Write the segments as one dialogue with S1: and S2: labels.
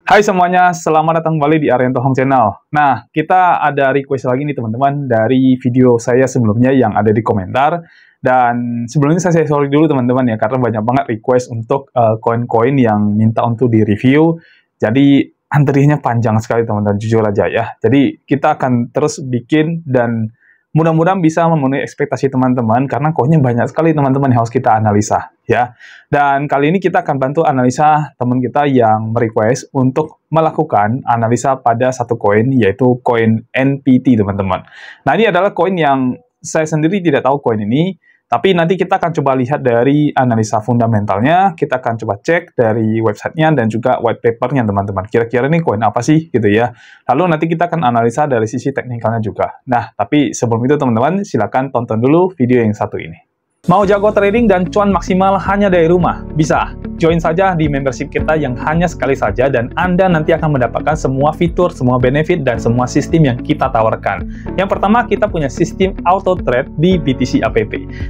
S1: Hai semuanya, selamat datang kembali di Arianto Home Channel. Nah, kita ada request lagi nih teman-teman dari video saya sebelumnya yang ada di komentar. Dan sebelumnya saya sorry dulu teman-teman ya, karena banyak banget request untuk koin-koin yang minta untuk di-review. Jadi antrinya panjang sekali teman-teman, jujur aja ya. Jadi kita akan terus bikin dan mudah-mudahan bisa memenuhi ekspektasi teman-teman karena koinnya banyak sekali teman-teman yang harus kita analisa ya. Dan kali ini kita akan bantu analisa teman kita yang merequest untuk melakukan analisa pada satu koin yaitu koin NPT teman-teman. Nah, ini adalah koin yang saya sendiri tidak tahu koin ini, tapi nanti kita akan coba lihat dari analisa fundamentalnya, kita akan coba cek dari websitenya dan juga white papernya teman-teman. Kira-kira ini koin apa sih gitu ya. Lalu nanti kita akan analisa dari sisi teknikalnya juga. Nah, tapi sebelum itu teman-teman, silakan tonton dulu video yang satu ini. Mau jago trading dan cuan maksimal hanya dari rumah? Bisa. Join saja di membership kita yang hanya sekali saja dan Anda nanti akan mendapatkan semua fitur, semua benefit, dan semua sistem yang kita tawarkan. Yang pertama, kita punya sistem auto trade di BTC app.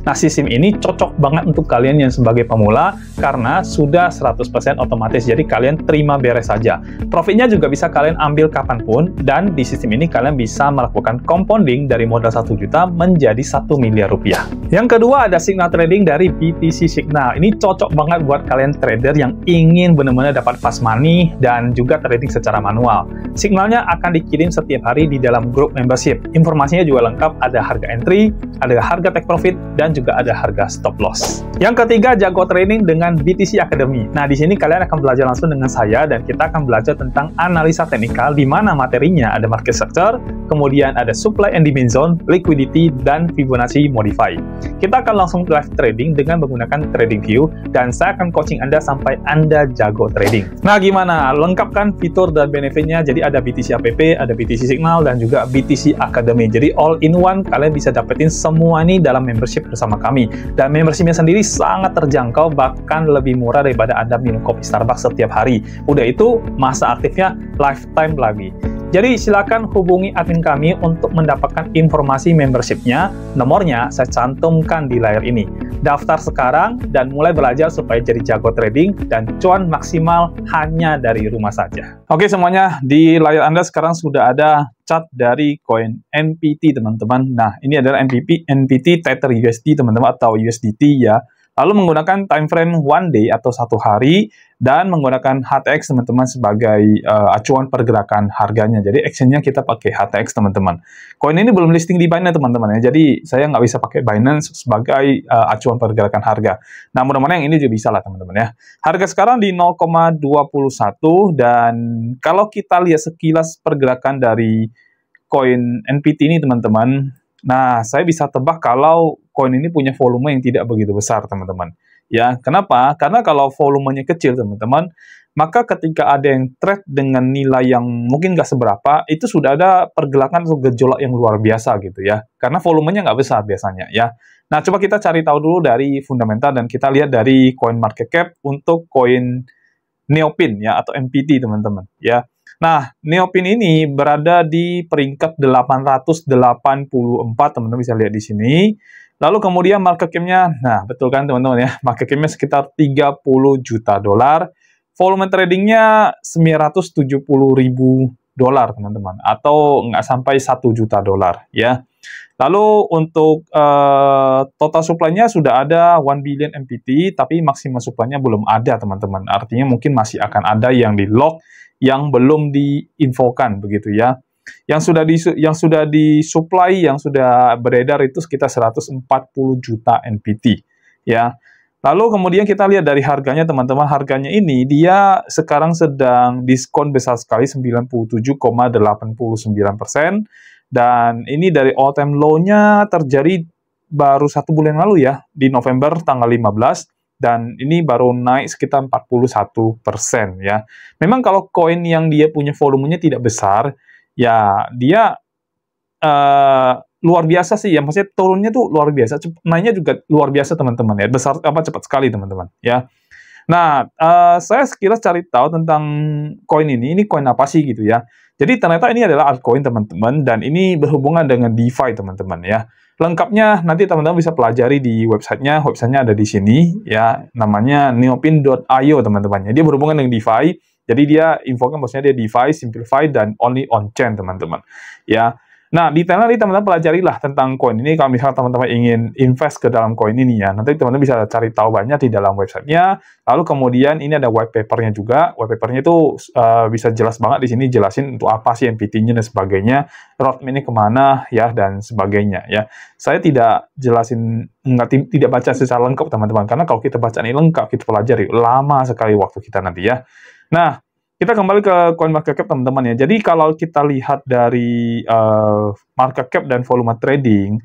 S1: Nah, sistem ini cocok banget untuk kalian yang sebagai pemula karena sudah 100% otomatis, jadi kalian terima beres saja. Profitnya juga bisa kalian ambil kapanpun, dan di sistem ini kalian bisa melakukan compounding dari modal 1 juta menjadi 1 miliar rupiah. Yang kedua, ada signal trading dari BTC Signal. Ini cocok banget buat kalian trader yang ingin benar-benar dapat fast money dan juga trading secara manual. Signalnya akan dikirim setiap hari di dalam grup membership. Informasinya juga lengkap, ada harga entry, ada harga take profit, dan juga ada harga stop loss. Yang ketiga, jago trading dengan BTC Academy. Nah, di sini kalian akan belajar langsung dengan saya dan kita akan belajar tentang analisa teknikal di mana materinya ada market structure, kemudian ada supply and demand zone, liquidity, dan Fibonacci modify. Kita akan langsung live trading dengan menggunakan TradingView dan saya akan coaching Anda sampai Anda jago trading. Nah, gimana? Lengkapkan fitur dan benefitnya. Jadi ada BTC app, ada BTC Signal, dan juga BTC Academy. Jadi all in one, kalian bisa dapetin semua ini dalam membership bersama kami. Dan membershipnya sendiri sangat terjangkau, bahkan lebih murah daripada Anda minum kopi Starbucks setiap hari. Udah itu, masa aktifnya lifetime lagi. Jadi silakan hubungi admin kami untuk mendapatkan informasi membershipnya. Nomornya saya cantumkan di layar ini. Daftar sekarang dan mulai belajar supaya jadi jago trading dan cuan maksimal hanya dari rumah saja. Oke semuanya, di layar Anda sekarang sudah ada chart dari koin NPT teman-teman. Nah, ini adalah NPT Tether USD teman-teman atau USDT ya. Lalu menggunakan time frame 1 day atau 1 hari dan menggunakan HTX teman-teman sebagai acuan pergerakan harganya. Jadi actionnya kita pakai HTX teman-teman. Koin ini belum listing di Binance teman-teman ya. Jadi saya nggak bisa pakai Binance sebagai acuan pergerakan harga. Nah mudah-mudahan yang ini juga bisa lah teman-teman ya. Harga sekarang di 0,21 dan kalau kita lihat sekilas pergerakan dari koin NPT ini teman-teman. Nah, saya bisa tebak kalau koin ini punya volume yang tidak begitu besar, teman-teman. Ya, kenapa? Karena kalau volumenya kecil, teman-teman, maka ketika ada yang trade dengan nilai yang mungkin nggak seberapa, itu sudah ada pergerakan atau gejolak yang luar biasa gitu ya. Karena volumenya nggak besar biasanya ya. Nah, coba kita cari tahu dulu dari fundamental dan kita lihat dari coin market cap untuk koin Neopin ya atau NPT, teman-teman ya. Nah, Neopin ini berada di peringkat 884, teman-teman bisa lihat di sini. Lalu kemudian market cap-nya, nah betul kan teman-teman ya, market cap-nya sekitar 30 juta dolar. Volume trading-nya 970 ribu dolar, teman-teman. Atau nggak sampai 1 juta dolar ya. Lalu untuk total supply-nya sudah ada 1 billion MPT, tapi maksimal supply-nya belum ada, teman-teman. Artinya mungkin masih akan ada yang di-lock, yang belum diinfokan begitu ya. Yang sudah disuplai, yang sudah beredar itu sekitar 140 juta NPT ya. Lalu kemudian kita lihat dari harganya teman-teman, harganya ini dia sekarang sedang diskon besar sekali 97,89%. Dan ini dari all time low-nya terjadi baru 1 bulan lalu ya, di November tanggal 15. Dan ini baru naik sekitar 41% ya. Memang kalau koin yang dia punya volumenya tidak besar, ya dia luar biasa sih ya. Maksudnya turunnya tuh luar biasa, naiknya juga luar biasa teman-teman ya. Besar cepat sekali teman-teman ya. Nah, saya sekilas cari tahu tentang koin ini koin apa sih gitu ya. Jadi ternyata ini adalah altcoin teman-teman dan ini berhubungan dengan DeFi teman-teman ya. Lengkapnya nanti teman-teman bisa pelajari di websitenya. Websitenya ada di sini ya, namanya neopin.io teman-teman. Dia berhubungan dengan DeFi Jadi dia infokan maksudnya dia DeFi, simplified, dan only on-chain, teman-teman. Ya. Nah, detailnya nih teman-teman pelajarilah tentang koin ini kalau misalnya teman-teman ingin invest ke dalam koin ini ya. Nanti teman-teman bisa cari tahu banyak di dalam websitenya. Lalu kemudian ini ada white papernya juga. White papernya itu bisa jelas banget di sini jelasin untuk apa sih MPT-nya dan sebagainya, roadmap-nya kemana ya dan sebagainya ya. Saya tidak jelasin tidak baca secara lengkap teman-teman, karena kalau kita baca ini lengkap kita pelajari lama sekali waktu kita nanti ya. Nah, kita kembali ke coin market cap teman-teman ya. Jadi kalau kita lihat dari market cap dan volume trading,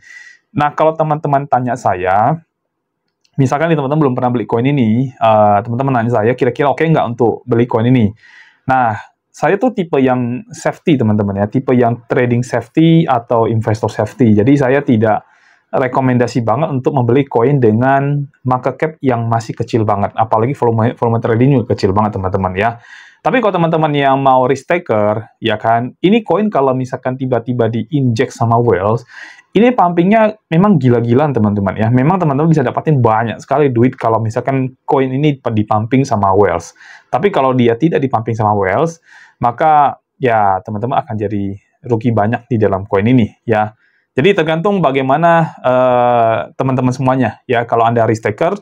S1: nah kalau teman-teman tanya saya, misalkan nih teman-teman belum pernah beli koin ini, teman-teman nanya saya kira-kira oke nggak untuk beli koin ini. Nah, saya tuh tipe yang safety teman-teman ya, tipe yang trading safety atau investor safety. Jadi saya tidak rekomendasi banget untuk membeli koin dengan market cap yang masih kecil banget, apalagi volume trading juga kecil banget teman-teman ya. Tapi kalau teman-teman yang mau risk taker, ya kan, ini koin kalau misalkan tiba-tiba diinjek sama whales, ini pumpingnya memang gila-gilaan teman-teman ya. Memang teman-teman bisa dapatin banyak sekali duit kalau misalkan koin ini dipumping sama whales. Tapi kalau dia tidak dipumping sama whales, maka ya teman-teman akan jadi rugi banyak di dalam koin ini ya. Jadi tergantung bagaimana teman-teman semuanya ya. Kalau Anda risk taker,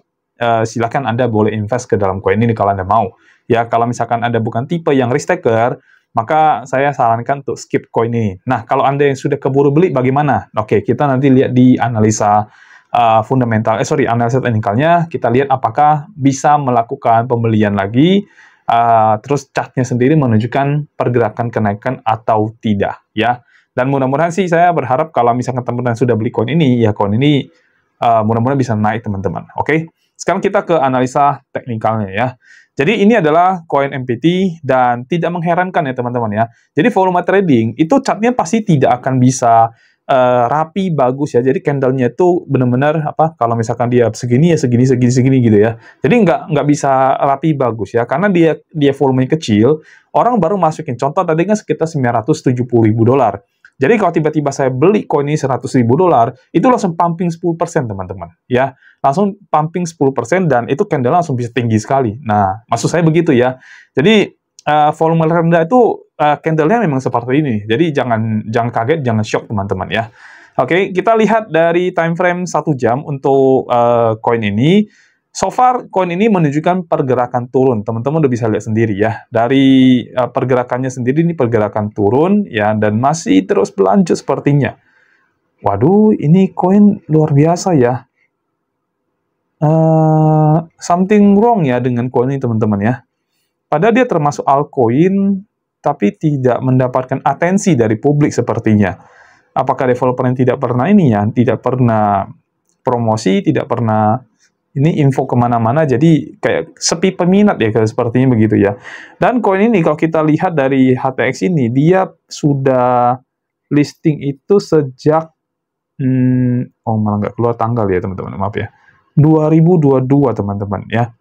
S1: silakan Anda boleh invest ke dalam koin ini kalau Anda mau. Ya, kalau misalkan Anda bukan tipe yang risk taker, maka saya sarankan untuk skip koin ini. Nah, kalau Anda yang sudah keburu beli, bagaimana? Oke, kita nanti lihat di analisa analisa teknikalnya. Kita lihat apakah bisa melakukan pembelian lagi, terus chartnya sendiri menunjukkan pergerakan kenaikan atau tidak, ya. Dan mudah-mudahan sih saya berharap kalau misalkan teman-teman sudah beli koin ini, ya koin ini mudah-mudahan bisa naik teman-teman. Oke, sekarang kita ke analisa teknikalnya ya. Jadi ini adalah koin MPT dan tidak mengherankan ya teman-teman ya. Jadi volume trading itu chartnya pasti tidak akan bisa rapi bagus ya. Jadi candlenya itu benar-benar apa? Kalau misalkan dia segini ya segini gitu ya. Jadi nggak bisa rapi bagus ya, karena dia volumenya kecil. Orang baru masukin. Contoh tadi kan sekitar $970.000. Jadi kalau tiba-tiba saya beli koin ini $100.000, itu langsung pumping 10% teman-teman. Ya, langsung pumping 10% dan itu candle langsung bisa tinggi sekali. Nah, maksud saya begitu ya. Jadi volume rendah itu candle-nya memang seperti ini. Jadi jangan kaget, jangan shock teman-teman ya. Oke, kita lihat dari time frame 1 jam untuk koin ini. So far, koin ini menunjukkan pergerakan turun. Teman-teman udah bisa lihat sendiri ya. Dari pergerakannya sendiri, ini pergerakan turun, ya, dan masih terus berlanjut sepertinya. Waduh, ini koin luar biasa ya. Something wrong ya dengan koin ini, teman-teman ya. Padahal dia termasuk altcoin, tapi tidak mendapatkan atensi dari publik sepertinya. Apakah developer yang tidak pernah ini ya, tidak pernah promosi, tidak pernah ini info kemana-mana, jadi kayak sepi peminat ya, sepertinya begitu ya. Dan koin ini kalau kita lihat dari HTX ini, dia sudah listing itu sejak, oh malah nggak keluar tanggal ya teman-teman, maaf ya, 2022 teman-teman ya,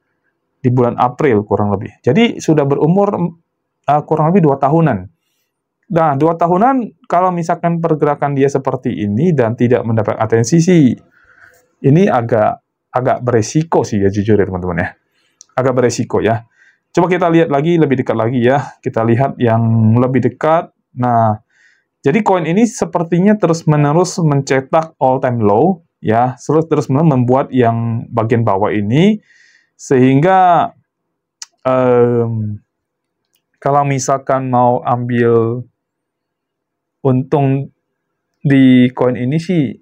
S1: di bulan April kurang lebih. Jadi sudah berumur kurang lebih 2 tahunan. Nah, 2 tahunan kalau misalkan pergerakan dia seperti ini dan tidak mendapat atensi sih, ini agak beresiko sih ya, jujur ya teman-teman ya. Agak beresiko ya. Coba kita lihat lagi, lebih dekat lagi ya. Kita lihat yang lebih dekat. Nah, jadi koin ini sepertinya terus-menerus mencetak all-time low ya. Terus-menerus membuat yang bagian bawah ini, sehingga kalau misalkan mau ambil untung di koin ini sih,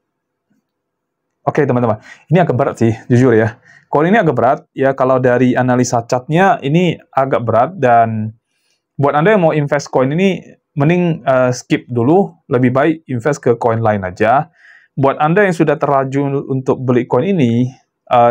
S1: oke teman-teman, ini agak berat sih, jujur ya. Koin ini agak berat, ya kalau dari analisa chartnya ini agak berat, dan buat Anda yang mau invest koin ini, mending skip dulu, lebih baik invest ke koin lain aja. Buat Anda yang sudah terlanjur untuk beli koin ini,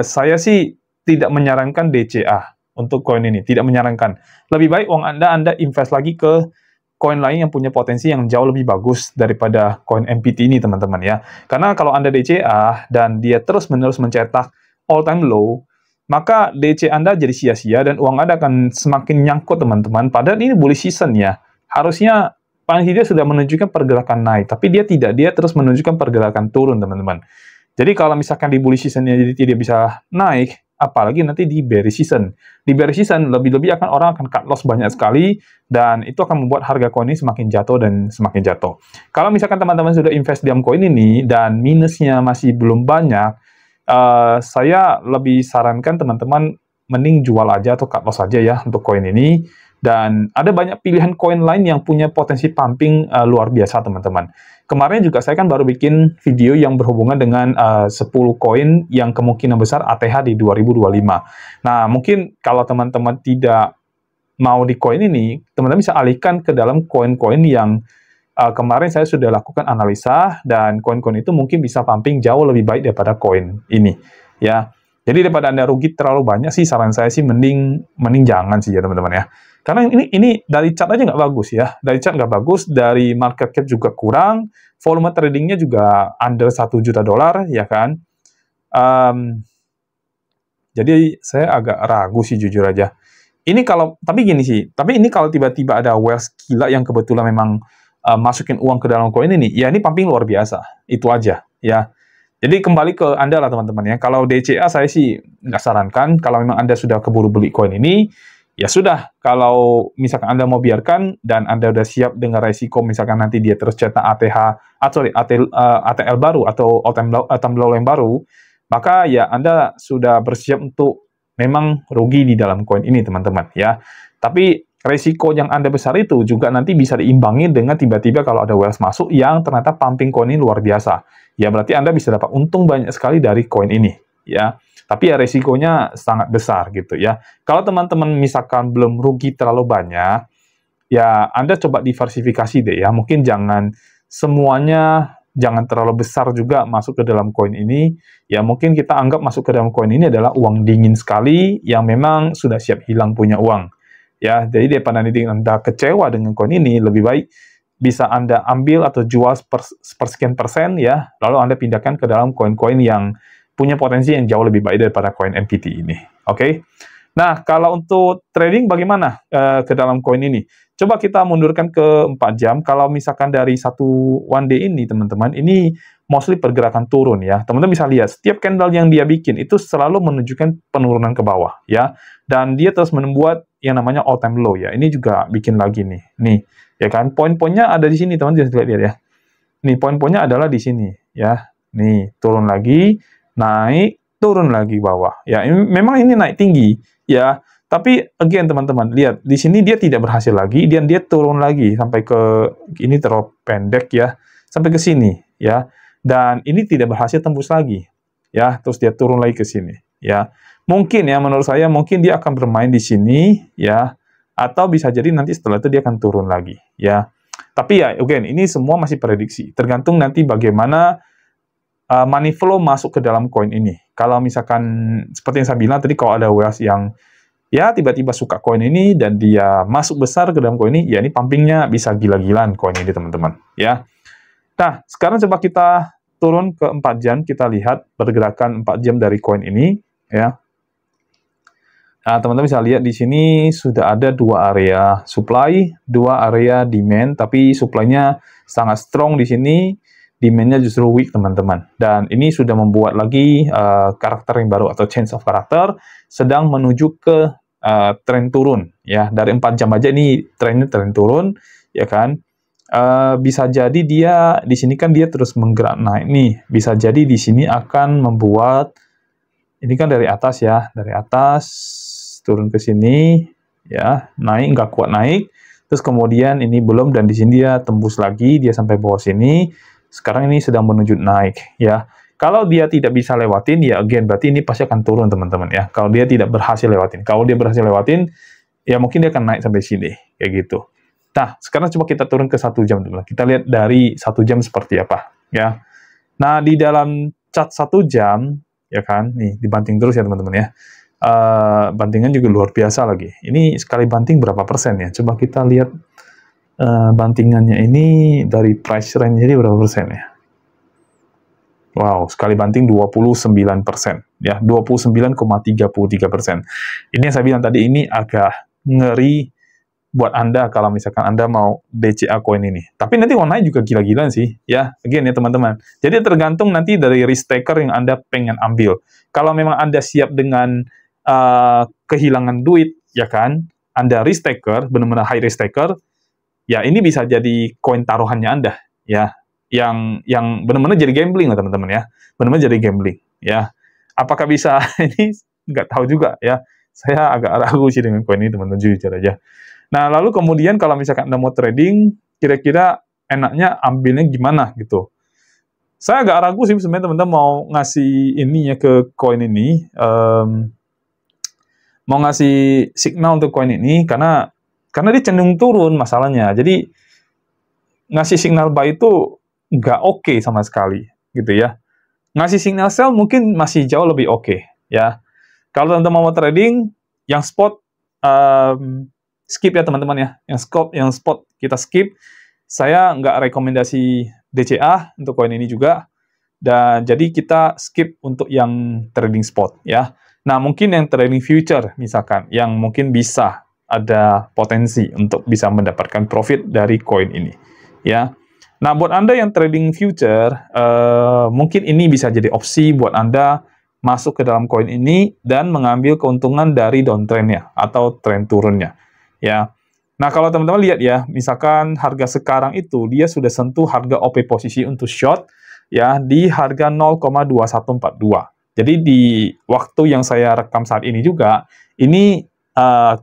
S1: saya sih tidak menyarankan DCA untuk koin ini, tidak menyarankan. Lebih baik uang Anda invest lagi ke koin lain yang punya potensi yang jauh lebih bagus daripada koin MPT ini, teman-teman ya. Karena kalau Anda DCA dan dia terus-menerus mencetak all-time low, maka DC Anda jadi sia-sia dan uang Anda akan semakin nyangkut, teman-teman. Padahal ini bullish season ya. Harusnya paling tidak sudah menunjukkan pergerakan naik, tapi dia tidak. Dia terus menunjukkan pergerakan turun, teman-teman. Jadi kalau misalkan di bullish season-nya jadi tidak bisa naik, apalagi nanti di bearish season. Di bearish season, lebih-lebih orang akan cut loss banyak sekali, dan itu akan membuat harga koin ini semakin jatuh dan semakin jatuh. Kalau misalkan teman-teman sudah invest di koin ini, dan minusnya masih belum banyak, saya lebih sarankan teman-teman mending jual aja atau cut loss aja ya untuk koin ini. Dan ada banyak pilihan koin lain yang punya potensi pumping luar biasa, teman-teman. Kemarin juga saya kan baru bikin video yang berhubungan dengan 10 koin yang kemungkinan besar ATH di 2025. Nah, mungkin kalau teman-teman tidak mau di koin ini, teman-teman bisa alihkan ke dalam koin-koin yang kemarin saya sudah lakukan analisa, dan koin-koin itu mungkin bisa pumping jauh lebih baik daripada koin ini, ya. Jadi daripada Anda rugi terlalu banyak sih, saran saya sih mending jangan sih ya teman-teman ya. Karena ini dari chart aja nggak bagus ya. Dari chart nggak bagus, dari market cap juga kurang, volume tradingnya juga under 1 juta dolar, ya kan. Jadi saya agak ragu sih jujur aja. Tapi gini sih, tapi ini kalau tiba-tiba ada whales gila yang kebetulan memang masukin uang ke dalam koin ini, ya ini pumping luar biasa. Itu aja, ya. Jadi kembali ke Anda lah teman-teman ya. Kalau DCA saya sih nggak sarankan. Kalau memang Anda sudah keburu beli koin ini, ya sudah. Kalau misalkan Anda mau biarkan dan Anda udah siap dengan resiko misalkan nanti dia terus cetak ATL baru atau all-time low yang baru, maka ya Anda sudah bersiap untuk memang rugi di dalam koin ini teman-teman ya. Tapi resiko yang Anda besar itu juga nanti bisa diimbangi dengan tiba-tiba kalau ada whales masuk yang ternyata pumping koin ini luar biasa. Ya berarti Anda bisa dapat untung banyak sekali dari koin ini, ya. Tapi ya resikonya sangat besar gitu ya. Kalau teman-teman misalkan belum rugi terlalu banyak, ya Anda coba diversifikasi deh ya. Mungkin jangan semuanya, jangan terlalu besar juga masuk ke dalam koin ini. Ya mungkin kita anggap masuk ke dalam koin ini adalah uang dingin sekali yang memang sudah siap hilang punya uang. Ya, jadi daripada nanti Anda kecewa dengan koin ini, lebih baik bisa Anda ambil atau jual sekian persen ya, lalu Anda pindahkan ke dalam koin-koin yang punya potensi yang jauh lebih baik daripada koin MPT ini. Oke? Nah, kalau untuk trading bagaimana ke dalam koin ini? Coba kita mundurkan ke 4 jam. Kalau misalkan dari satu one day ini, teman-teman, ini mostly pergerakan turun ya. Teman-teman bisa lihat, setiap candle yang dia bikin itu selalu menunjukkan penurunan ke bawah ya. Dan dia terus membuat yang namanya all time low ya. Ini juga bikin lagi nih. Nih, ya kan? Poin-poinnya ada di sini, teman-teman bisa lihat ya. Nih, poin-poinnya adalah di sini ya. Nih, turun lagi, naik, turun lagi bawah. Ya, memang ini naik tinggi ya. Tapi again teman-teman, lihat di sini dia tidak berhasil lagi, dan dia turun lagi sampai ke ini terlalu pendek ya, sampai ke sini ya. Dan ini tidak berhasil tembus lagi ya, terus dia turun lagi ke sini ya. Mungkin ya menurut saya mungkin dia akan bermain di sini ya, atau bisa jadi nanti setelah itu dia akan turun lagi ya. Tapi ya again ini semua masih prediksi, tergantung nanti bagaimana money flow masuk ke dalam koin ini. Kalau misalkan seperti yang saya bilang tadi, kalau ada whales yang ya tiba-tiba suka koin ini dan dia masuk besar ke dalam koin ini, ya ini pumpingnya bisa gila-gilaan koin ini teman-teman ya. Nah, sekarang coba kita turun ke 4 jam, kita lihat pergerakan 4 jam dari koin ini ya. Nah, teman-teman bisa lihat di sini sudah ada 2 area supply, 2 area demand, tapi supply-nya sangat strong di sini. Demand-nya justru weak, teman-teman. Dan ini sudah membuat lagi karakter yang baru atau change of karakter sedang menuju ke tren turun ya. Dari 4 jam aja ini trennya tren turun ya kan. Bisa jadi dia di sini kan dia terus menggerak naik nih. Bisa jadi di sini akan membuat ini kan dari atas ya, dari atas turun ke sini ya, naik nggak kuat naik. Terus kemudian ini belum, dan di sini dia tembus lagi, dia sampai bawah sini. Sekarang ini sedang menuju naik ya. Kalau dia tidak bisa lewatin ya again berarti ini pasti akan turun teman-teman ya. Kalau dia tidak berhasil lewatin. Kalau dia berhasil lewatin ya mungkin dia akan naik sampai sini kayak gitu. Nah, sekarang coba kita turun ke 1 jam dulu. Kita lihat dari 1 jam seperti apa ya. Nah, di dalam chart 1 jam ya kan, nih dibanting terus ya teman-teman ya. Bantingan juga luar biasa lagi. Ini sekali banting berapa persen ya? Coba kita lihat bantingannya ini dari price range jadi berapa persen ya? Wow, sekali banting 29% ya, 29,33%. Ini yang saya bilang tadi, ini agak ngeri buat Anda kalau misalkan Anda mau DCA koin ini. Tapi nanti warnanya juga gila-gilaan sih, ya. Again ya teman-teman. Jadi tergantung nanti dari risk taker yang Anda pengen ambil. Kalau memang Anda siap dengan kehilangan duit, ya kan, Anda risk taker, benar-benar high risk taker, ya ini bisa jadi koin taruhannya Anda, ya. Yang benar-benar jadi gambling lah teman-teman ya. Benar-benar jadi gambling, ya. Apakah bisa? Ini nggak tahu juga ya. Saya agak ragu sih dengan koin ini teman-teman, jujur aja. Nah, lalu kemudian kalau misalkan Anda mau trading, kira-kira enaknya ambilnya gimana gitu. Saya agak ragu sih sebenarnya teman-teman mau ngasih ininya ke koin ini, mau ngasih signal untuk koin ini karena dia cenderung turun masalahnya. Jadi ngasih signal buy itu nggak oke sama sekali gitu ya. Ngasih signal sell mungkin masih jauh lebih oke ya. Kalau teman-teman mau trading, yang spot skip ya teman-teman ya. Yang spot kita skip. Saya nggak rekomendasi DCA untuk koin ini juga. Dan jadi kita skip untuk yang trading spot ya. Nah, mungkin yang trading future misalkan, yang mungkin bisa ada potensi untuk bisa mendapatkan profit dari koin ini ya. Nah, buat Anda yang trading future, mungkin ini bisa jadi opsi buat Anda masuk ke dalam koin ini dan mengambil keuntungan dari downtrend-nya atau tren turunnya ya. Nah, kalau teman-teman lihat ya, misalkan harga sekarang itu dia sudah sentuh harga OP posisi untuk short ya di harga 0,2142. Jadi di waktu yang saya rekam saat ini juga, ini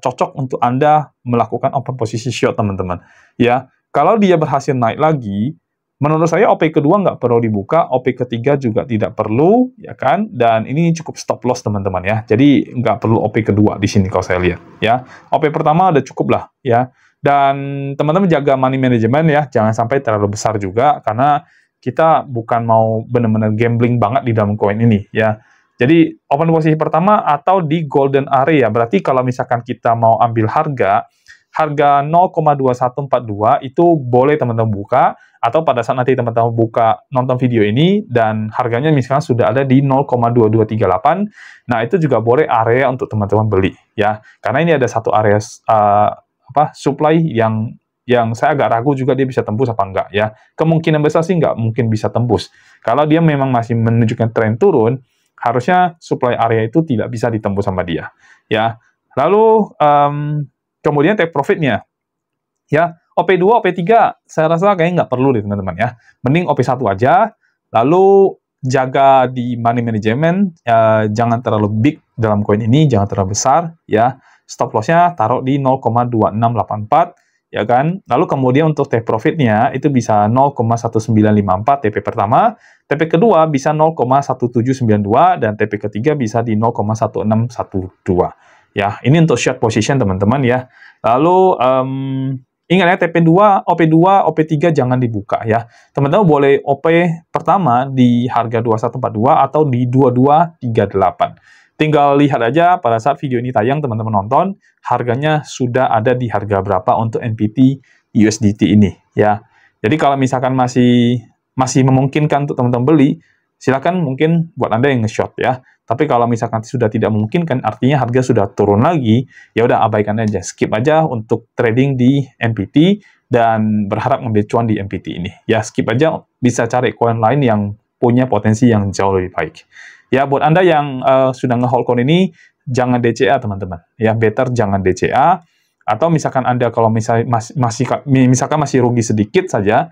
S1: cocok untuk Anda melakukan open posisi short, teman-teman. Ya, kalau dia berhasil naik lagi, menurut saya OP kedua nggak perlu dibuka, OP ketiga juga tidak perlu, ya kan? Dan ini cukup stop loss, teman-teman ya. Jadi nggak perlu OP kedua di sini kalau saya lihat, ya. OP pertama udah cukup lah, ya. Dan teman-teman jaga money management ya, jangan sampai terlalu besar juga, karena kita bukan mau benar-benar gambling banget di dalam koin ini ya. Jadi open posisi pertama atau di golden area. Berarti kalau misalkan kita mau ambil harga 0,2142 itu boleh teman-teman buka, atau pada saat nanti teman-teman buka nonton video ini dan harganya misalkan sudah ada di 0,2238. Nah, itu juga boleh area untuk teman-teman beli ya. Karena ini ada satu area supply yang saya agak ragu juga dia bisa tembus apa enggak ya. Kemungkinan besar sih nggak mungkin bisa tembus. Kalau dia memang masih menunjukkan tren turun, harusnya supply area itu tidak bisa ditembus sama dia. Ya. Lalu kemudian take profit-nya. Ya, OP2, OP3 saya rasa kayaknya nggak perlu deh teman-teman ya. Mending OP1 aja. Lalu jaga di money management, jangan terlalu big dalam koin ini, jangan terlalu besar ya. Stop loss-nya taruh di 0,2684. Ya kan? Lalu kemudian untuk take profit-nya itu bisa 0,1954 TP pertama, TP kedua bisa 0,1792 dan TP ketiga bisa di 0,1612. Ya, ini untuk short position teman-teman ya. Lalu ingat ya TP2, OP2, OP3 jangan dibuka ya. Teman-teman boleh OP pertama di harga 2142 atau di 2238. Tinggal lihat aja pada saat video ini tayang, teman-teman nonton, harganya sudah ada di harga berapa untuk NPT USDT ini, ya. Jadi kalau misalkan masih memungkinkan untuk teman-teman beli, silakan mungkin buat Anda yang nge-short, ya. Tapi kalau misalkan sudah tidak memungkinkan, artinya harga sudah turun lagi, ya udah abaikan aja, skip aja untuk trading di NPT dan berharap ngambil cuan di NPT ini. Ya, skip aja, bisa cari koin lain yang punya potensi yang jauh lebih baik. Ya, buat Anda yang sudah nge-hold koin ini, jangan DCA, teman-teman. Ya, better jangan DCA. Atau misalkan Anda kalau misalkan masih rugi sedikit saja,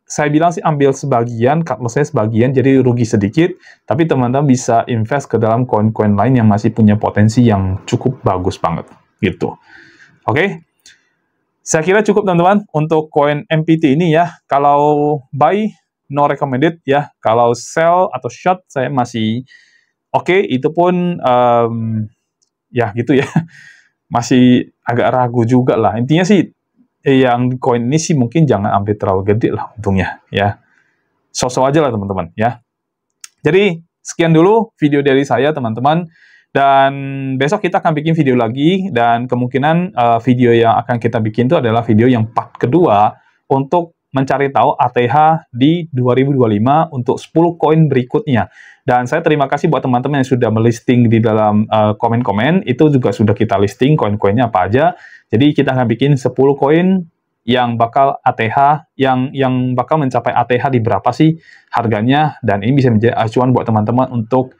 S1: saya bilang sih ambil sebagian, cut loss-nya sebagian, jadi rugi sedikit, tapi teman-teman bisa invest ke dalam koin-koin lain yang masih punya potensi yang cukup bagus banget. Gitu. Oke? Saya kira cukup, teman-teman, untuk koin MPT ini ya. Kalau buy, no recommended ya. Kalau sell atau short saya masih oke, itu pun ya gitu ya. Masih agak ragu juga lah. Intinya sih yang koin ini sih mungkin jangan ambil terlalu gede lah untungnya ya. So-so aja lah teman-teman ya. Jadi sekian dulu video dari saya teman-teman. Dan besok kita akan bikin video lagi dan kemungkinan video yang akan kita bikin itu adalah video yang part kedua untuk mencari tahu ATH di 2025 untuk 10 koin berikutnya. Dan saya terima kasih buat teman-teman yang sudah melisting di dalam komen-komen, itu juga sudah kita listing koin-koinnya apa aja. Jadi kita akan bikin 10 koin yang bakal ATH, yang bakal mencapai ATH di berapa sih harganya, dan ini bisa menjadi acuan buat teman-teman untuk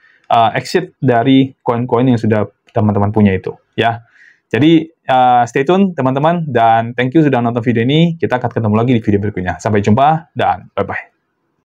S1: exit dari koin-koin yang sudah teman-teman punya itu, ya. Jadi, stay tune teman-teman, dan thank you sudah nonton video ini. Kita akan ketemu lagi di video berikutnya. Sampai jumpa, dan bye-bye.